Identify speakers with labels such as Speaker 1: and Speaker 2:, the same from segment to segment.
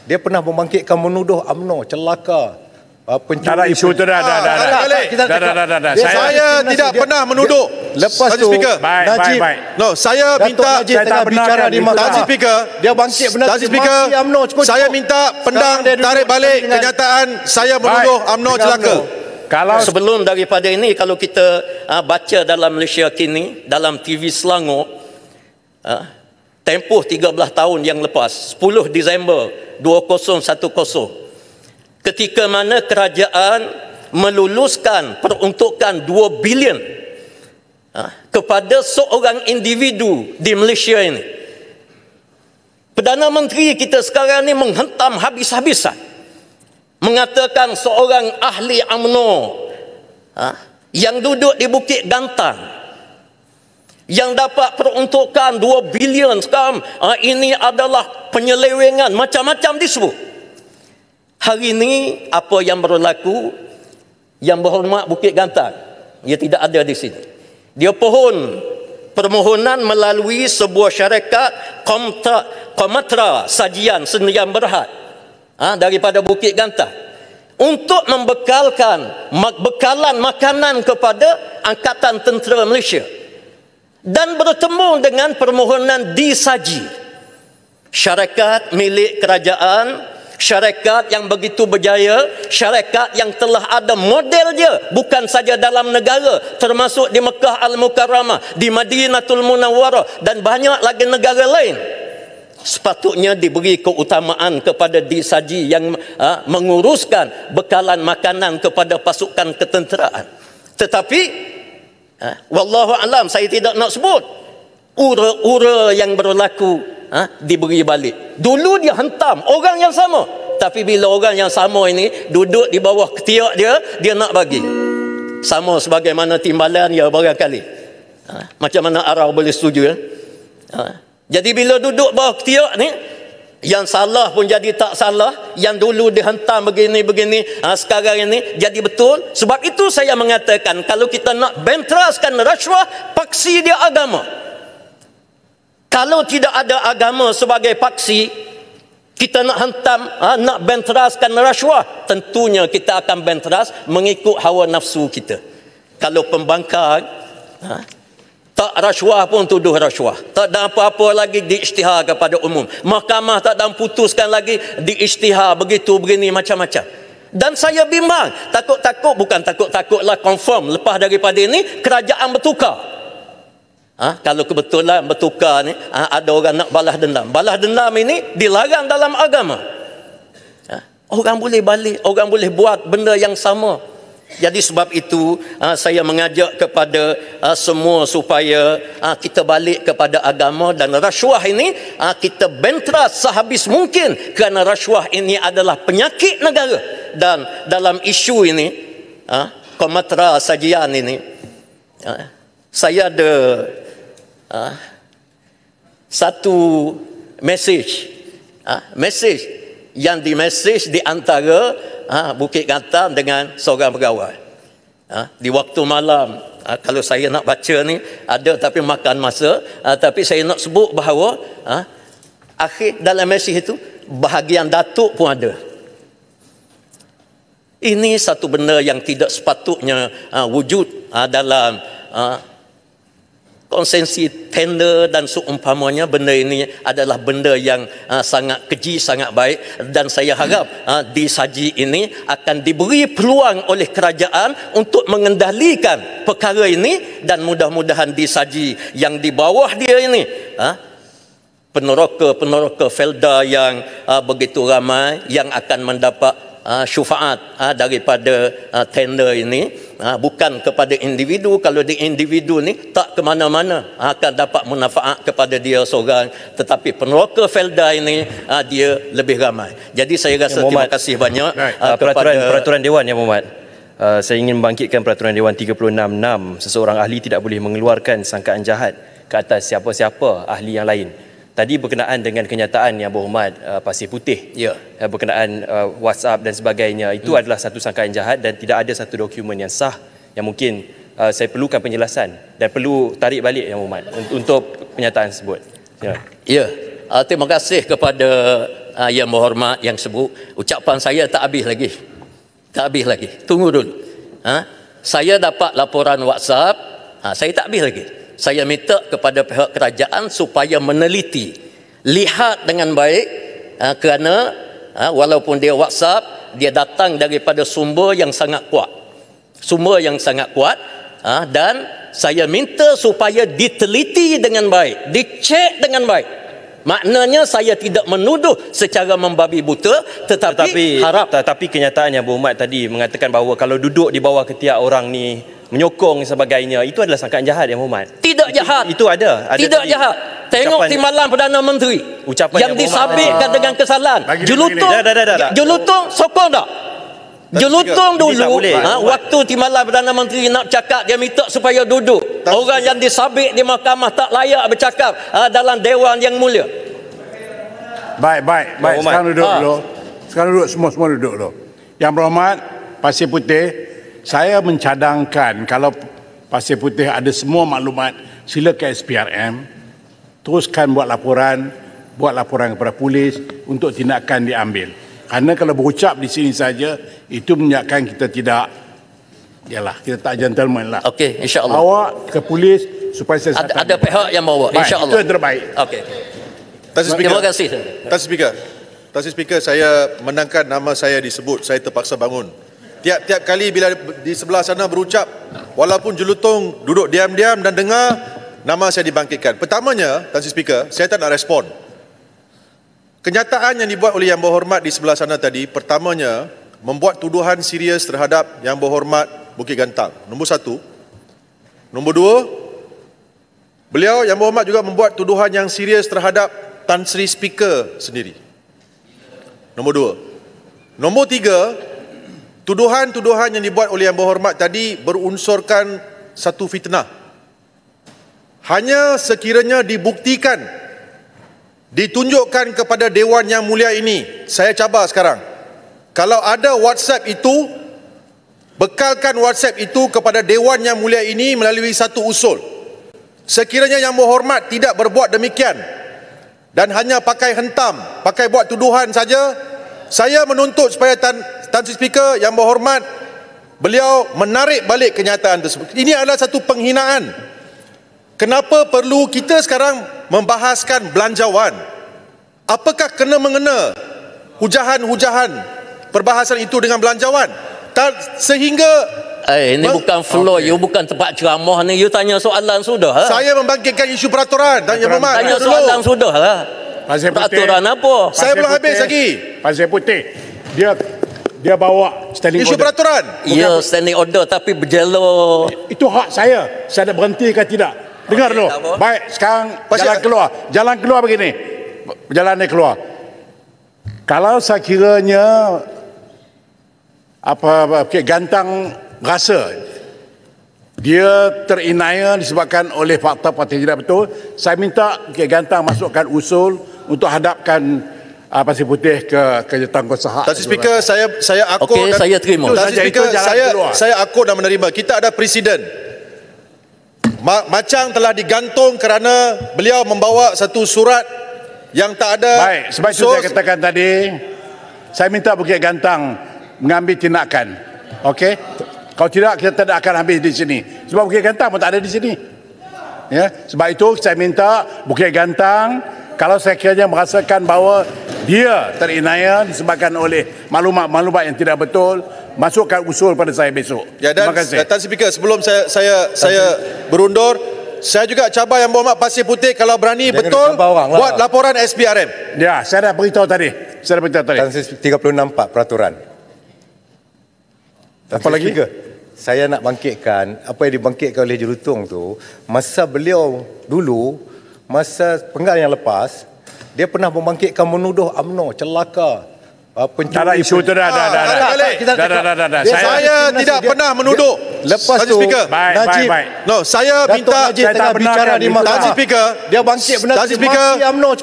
Speaker 1: Dia pernah membangkitkan menuduh UMNO celaka, pencuri.
Speaker 2: Isu tu dah.
Speaker 3: Saya tidak pernah menuduh.
Speaker 1: Lepas tu
Speaker 2: Baik.
Speaker 3: No, saya minta
Speaker 1: Najib tengah bicara di mahkamah. Dia bangkit benda tu, maki UMNO cukup.
Speaker 3: Saya minta pendang tarik balik kenyataan saya menuduh UMNO celaka.
Speaker 2: Kalau
Speaker 4: Sebelum daripada ini, kalau kita baca dalam Malaysia kini, dalam TV Selangor, tempoh 13 tahun yang lepas, 10 Disember 2010, ketika mana kerajaan meluluskan peruntukan 2 bilion kepada seorang individu di Malaysia ini. Perdana Menteri kita sekarang ni menghentam habis-habisan, mengatakan seorang ahli UMNO yang duduk di Bukit Gantang, yang dapat peruntukan 2 bilion sekarang, ini adalah penyelewengan, macam-macam disebut. Hari ini apa yang berlaku? Yang berhormat Bukit Gantang, dia tidak ada di sini. Dia pohon permohonan melalui sebuah syarikat Komatra Sajian Sdn Berhad daripada Bukit Gantang untuk membekalkan bekalan makanan kepada Angkatan Tentera Malaysia, dan bertemu dengan permohonan disaji. Syarikat milik kerajaan, syarikat yang begitu berjaya, syarikat yang telah ada model dia bukan saja dalam negara, termasuk di Mekah Al-Mukarramah, di Madinatul Munawwarah dan banyak lagi negara lain. Sepatutnya diberi keutamaan kepada disaji yang menguruskan bekalan makanan kepada pasukan ketenteraan. Tetapi wallahu alam, saya tidak nak sebut ura-ura yang berlaku diberi balik. Dulu dia hentam orang yang sama, tapi bila orang yang sama ini duduk di bawah ketiak dia nak bagi. Sama sebagaimana timbalan ya barangkali. Macam mana Arau boleh setuju Jadi bila duduk bawah ketiak ni, yang salah pun jadi tak salah, yang dulu dihentam begini-begini, sekarang ini jadi betul. Sebab itu saya mengatakan, kalau kita nak benteraskan rasuah, paksi dia agama. Kalau tidak ada agama sebagai paksi, kita nak hentam, nak benteraskan rasuah, tentunya kita akan benteras mengikut hawa nafsu kita. Kalau pembangkang, tak rasuah pun tuduh rasuah. Tak ada apa-apa lagi diisytihar kepada umum. Mahkamah tak ada putuskan lagi diisytihar begitu begini macam-macam. Dan saya bimbang, bukan takut-takutlah, confirm lepas daripada ini kerajaan bertukar. Kalau kebetulan bertukar ni, ada orang nak balas dendam. Balas dendam ini dilarang dalam agama. Orang boleh balik, orang boleh buat benda yang sama. Jadi sebab itu saya mengajak kepada semua supaya kita balik kepada agama, dan rasuah ini kita benteras sehabis mungkin, kerana rasuah ini adalah penyakit negara. Dan dalam isu ini, Komatra Sajian ini, saya ada satu mesej yang di-mesej di antara Bukit Gantang dengan seorang pegawai di waktu malam. Kalau saya nak baca ni ada, tapi makan masa, tapi saya nak sebut bahawa akhir dalam mesej itu bahagian datuk pun ada. Ini satu benda yang tidak sepatutnya wujud dalam konsensi tender dan seumpamanya. Benda ini adalah benda yang sangat keji, sangat baik, dan saya harap disaji ini akan diberi peluang oleh kerajaan untuk mengendalikan perkara ini, dan mudah-mudahan disaji yang di bawah dia ini, peneroka Felda yang begitu ramai yang akan mendapat syafaat daripada tender ini, bukan kepada individu. Kalau di individu ni tak ke mana-mana akan dapat manfaat kepada dia seorang, tetapi peneroka Felda ini dia lebih ramai. Jadi saya rasa terima kasih banyak kepada
Speaker 5: peraturan Dewan, Yang Berhormat. Saya ingin membangkitkan peraturan Dewan 36.6, seseorang ahli tidak boleh mengeluarkan sangkaan jahat ke atas siapa-siapa ahli yang lain. Tadi berkenaan dengan kenyataan Yang Berhormat Pasir Putih, berkenaan WhatsApp dan sebagainya, itu adalah satu sangkaan jahat dan tidak ada satu dokumen yang sah, yang mungkin saya perlukan penjelasan dan perlu tarik balik Yang Berhormat untuk penyataan tersebut.
Speaker 4: terima kasih kepada Yang berhormat yang sebut, ucapan saya tak habis lagi. Tak habis lagi. Tunggu dulu. Saya dapat laporan WhatsApp, saya tak habis lagi. Saya minta kepada pihak kerajaan supaya meneliti, lihat dengan baik, kerana walaupun dia WhatsApp, dia datang daripada sumber yang sangat kuat. Sumber yang sangat kuat, dan saya minta supaya diteliti dengan baik, dicek dengan baik. Maknanya saya tidak menuduh secara membabi buta, tetapi harap.
Speaker 5: Tetapi kenyataan yang berhormat tadi mengatakan bahawa kalau duduk di bawah ketiak orang ni, menyokong sebagainya, itu adalah sangkaan jahat yang berhormat.
Speaker 4: Tidak jahat.
Speaker 5: Itu ada
Speaker 4: Tidak jahat. Tengok timbalan Perdana Menteri yang disabitkan dengan kesalahan. Jelutong sokong tak? Jelutong dulu, waktu timbalan Perdana Menteri nak cakap, dia minta supaya duduk. Orang yang disabit di mahkamah tak layak bercakap dalam Dewan Yang Mulia.
Speaker 2: Baik. Sekarang duduk dulu. Sekarang duduk, semua duduk dulu. Yang berhormat, Pasir Putih, saya mencadangkan kalau Pasir Putih ada semua maklumat, sila ke SPRM, teruskan buat laporan kepada polis untuk tindakan diambil. Kerana kalau berucap di sini saja, itu menyebabkan kita tidak, kita tak gentleman lah.
Speaker 4: Okey, insya-Allah.
Speaker 2: Bawa ke polis supaya saya
Speaker 4: ada pihak yang bawa, insya-Allah.
Speaker 2: Itu yang terbaik.
Speaker 4: Okey.
Speaker 3: Terima
Speaker 4: kasih.
Speaker 3: Tuan Speaker, saya menangkan nama saya disebut, saya terpaksa bangun. Tiap-tiap kali bila di sebelah sana berucap, walaupun jelutong duduk diam-diam dan dengar, nama saya dibangkitkan. Pertamanya, Tuan Speaker, saya tak nak respon. Kenyataan yang dibuat oleh Yang Berhormat di sebelah sana tadi, pertamanya, membuat tuduhan serius terhadap Yang Berhormat Bukit Gantang. Nombor satu. Nombor dua, beliau Yang Berhormat juga membuat tuduhan yang serius terhadap Tan Sri Speaker sendiri. Nombor dua. Nombor tiga, tuduhan-tuduhan yang dibuat oleh Yang Berhormat tadi berunsurkan satu fitnah. Hanya sekiranya dibuktikan, ditunjukkan kepada Dewan Yang Mulia ini, saya cabar sekarang, kalau ada WhatsApp itu, bekalkan WhatsApp itu kepada Dewan Yang Mulia ini melalui satu usul. Sekiranya Yang Berhormat tidak berbuat demikian dan hanya pakai hentam, pakai buat tuduhan saja, saya menuntut supaya Tan Sri Speaker Yang Berhormat, beliau menarik balik kenyataan tersebut. Ini adalah satu penghinaan. Kenapa perlu kita sekarang membahaskan belanjawan? Apakah kena-mengena hujahan-hujahan perbahasan itu dengan belanjawan? Sehingga
Speaker 4: ini bukan floor, you bukan tempat ceramah ni, you tanya soalan sudah.
Speaker 3: Saya membangkitkan isu peraturan. Tanya
Speaker 4: soalan sudah lah. Peraturan apa?
Speaker 3: Saya belum habis lagi.
Speaker 2: Pasir Putih, dia bawa standing
Speaker 3: isu
Speaker 2: order.
Speaker 3: peraturan.
Speaker 4: Ya, standing order tapi berjelo.
Speaker 2: Itu hak saya. Saya nak berhenti ke tidak? Dengar dulu. Baik, sekarang jalan keluar begini. Jalan ni keluar. Kalau saya kiranya Bukit Gantang rasa dia terinaya disebabkan oleh fakta-fakta tidak betul, saya minta Bukit Gantang masukkan usul untuk hadapkan Pasir Putih ke Jawatan
Speaker 3: Tuan Speaker, saya akut.
Speaker 4: Okey, saya terima.
Speaker 3: Tuan Speaker, saya akut dan menerima. Kita ada presiden. Macang telah digantung kerana beliau membawa satu surat yang tak ada.
Speaker 2: Baik, sebab itu saya katakan tadi, saya minta Bukit Gantang mengambil tindakan. Okey? Kalau tidak, kita tidak akan habis di sini. Sebab Bukit Gantang pun tak ada di sini. Ya, sebab itu saya minta Bukit Gantang, kalau saya kiranya merasakan bahawa dia terinaya disebabkan oleh maklumat-maklumat yang tidak betul, masukkan usul pada saya besok.
Speaker 3: Ya, dan
Speaker 2: terima kasih.
Speaker 3: Tan Speaker, sebelum saya berundur, saya juga cabar Yang Berhormat Pasir Putih kalau berani betul buat laporan SPRM.
Speaker 2: Ya, saya dah beritahu tadi.
Speaker 1: Tan Sri 36(4) peraturan. Apa lagi? Saya nak bangkitkan apa yang dibangkitkan oleh Jelutong tu, masa beliau dulu, masa penggal yang lepas, dia pernah membangkitkan menuduh UMNO celaka.
Speaker 2: Pencuri isu tu dah.
Speaker 3: Saya tidak pernah menuduh.
Speaker 1: Lepas tu
Speaker 2: Najib,
Speaker 3: no, saya minta
Speaker 1: tengah bicara di mahkamah.
Speaker 3: Tan Sri Speaker,
Speaker 1: dia bangkit benda
Speaker 3: Tan Sri Speaker,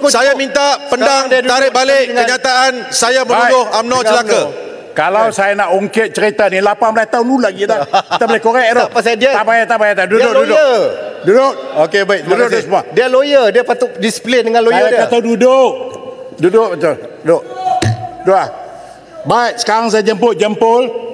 Speaker 3: saya minta pendang tarik balik kenyataan saya menuduh UMNO celaka.
Speaker 2: Kalau saya nak ungkit cerita ni 18 tahun dulu lagi dah. Kita boleh korek tu.
Speaker 1: Pasal dia
Speaker 2: Tak payah. Duduk.
Speaker 1: Okey, baik.
Speaker 2: Duduk semua.
Speaker 1: Dia lawyer, dia patut disiplin dengan lawyer dia.
Speaker 2: Saya kata duduk. Duduk betul. Duduk. Duduk. Baik, sekarang saya jemput Jempol.